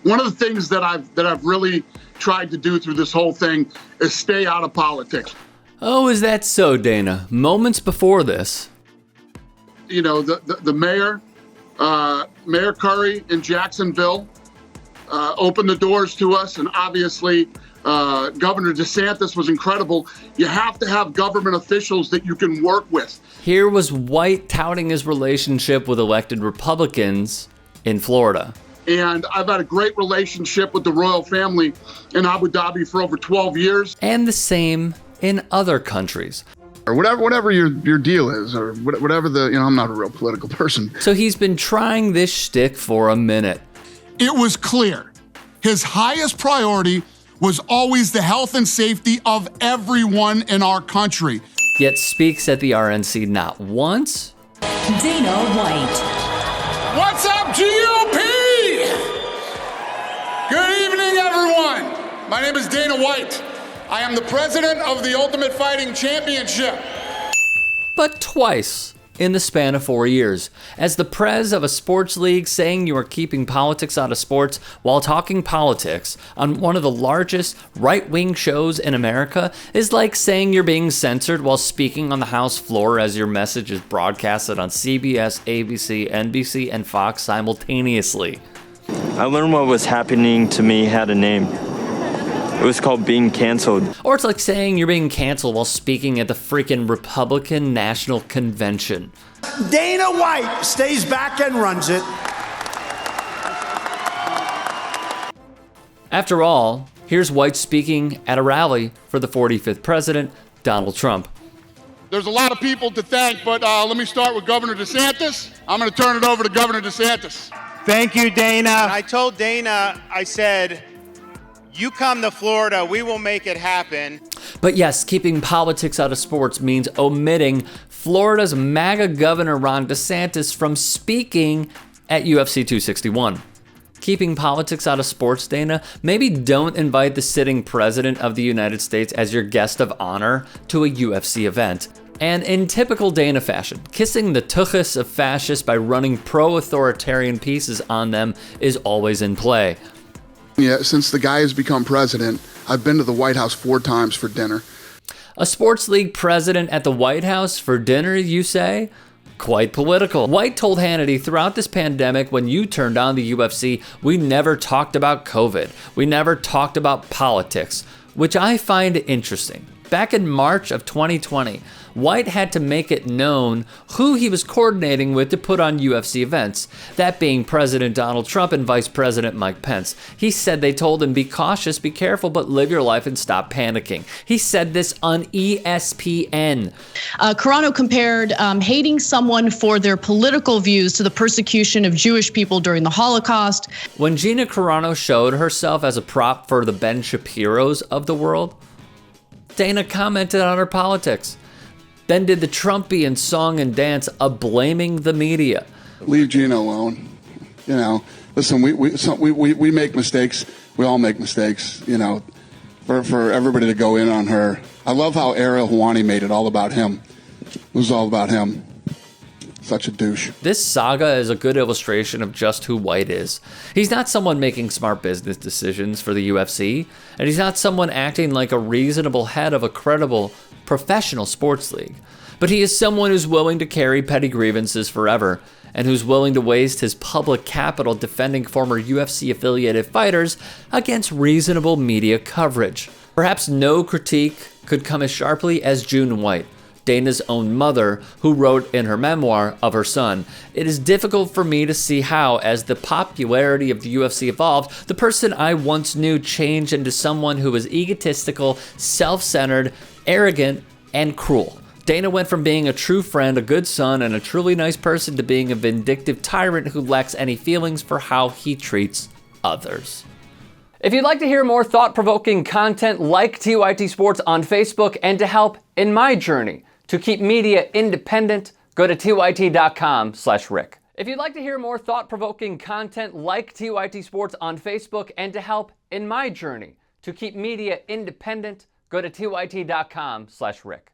One of the things that I've really tried to do through this whole thing is stay out of politics. Oh, is that so, Dana? Moments before this, you know, the mayor, Mayor Curry in Jacksonville, opened the doors to us, and obviously Governor DeSantis was incredible. You have to have government officials that you can work with. here was White touting his relationship with elected Republicans in Florida. And I've had a great relationship with the royal family in Abu Dhabi for over 12 years. And the same in other countries. Or whatever your deal is, or whatever I'm not a real political person. So he's been trying this shtick for a minute. It was clear his highest priority was always the health and safety of everyone in our country. Yet speaks at the RNC not once. Dana White. What's up, GOP? Good evening, everyone. My name is Dana White. I am the president of the Ultimate Fighting Championship. But twice in the span of 4 years. As the prez of a sports league, saying you are keeping politics out of sports while talking politics on one of the largest right-wing shows in America is like saying you're being censored while speaking on the House floor as your message is broadcasted on CBS, ABC, NBC, and Fox simultaneously. I learned what was happening to me had a name. It was called being canceled. Or it's like saying you're being canceled while speaking at the freaking Republican National Convention. Dana White stays back and runs it. After all, here's White speaking at a rally for the 45th president, Donald Trump. There's a lot of people to thank, but let me start with Governor DeSantis. I'm going to turn it over to Governor DeSantis. Thank you, Dana. I told Dana, I said, you come to Florida, we will make it happen. But yes, keeping politics out of sports means omitting Florida's MAGA Governor Ron DeSantis from speaking at UFC 261. Keeping politics out of sports, Dana, maybe don't invite the sitting president of the United States as your guest of honor to a UFC event. And in typical Dana fashion, kissing the tuchus of fascists by running pro-authoritarian pieces on them is always in play. Yeah, since the guy has become president, I've been to the White House 4 times for dinner. A sports league president at the White House for dinner, you say? Quite political. White told Hannity throughout this pandemic, when you turned on the UFC, we never talked about COVID. We never talked about politics, which I find interesting. Back in March of 2020, White had to make it known who he was coordinating with to put on UFC events, that being President Donald Trump and Vice President Mike Pence. He said they told him, be cautious, be careful, but live your life and stop panicking. He said this on ESPN. Carano compared hating someone for their political views to the persecution of Jewish people during the Holocaust. When Gina Carano showed herself as a prop for the Ben Shapiros of the world, Dana commented on her politics. Then did the Trumpian song and dance of blaming the media. Leave Gina alone. You know, listen, we make mistakes. We all make mistakes, you know, for everybody to go in on her. I love how Ariel Helwani made it all about him. It was all about him. Such a douche. This saga is a good illustration of just who White is. He's not someone making smart business decisions for the UFC, and he's not someone acting like a reasonable head of a credible professional sports league. But he is someone who's willing to carry petty grievances forever, and who's willing to waste his public capital defending former UFC-affiliated fighters against reasonable media coverage. Perhaps no critique could come as sharply as June White, Dana's own mother, who wrote in her memoir of her son, "It is difficult for me to see how, as the popularity of the UFC evolved, the person I once knew changed into someone who was egotistical, self-centered, arrogant, and cruel. Dana went from being a true friend, a good son, and a truly nice person to being a vindictive tyrant who lacks any feelings for how he treats others." If you'd like to hear more thought-provoking content like TYT Sports on Facebook and to help in my journey to keep media independent, go to tyt.com/Rick. If you'd like to hear more thought-provoking content like TYT Sports on Facebook and to help in my journey to keep media independent, go to tyt.com/Rick.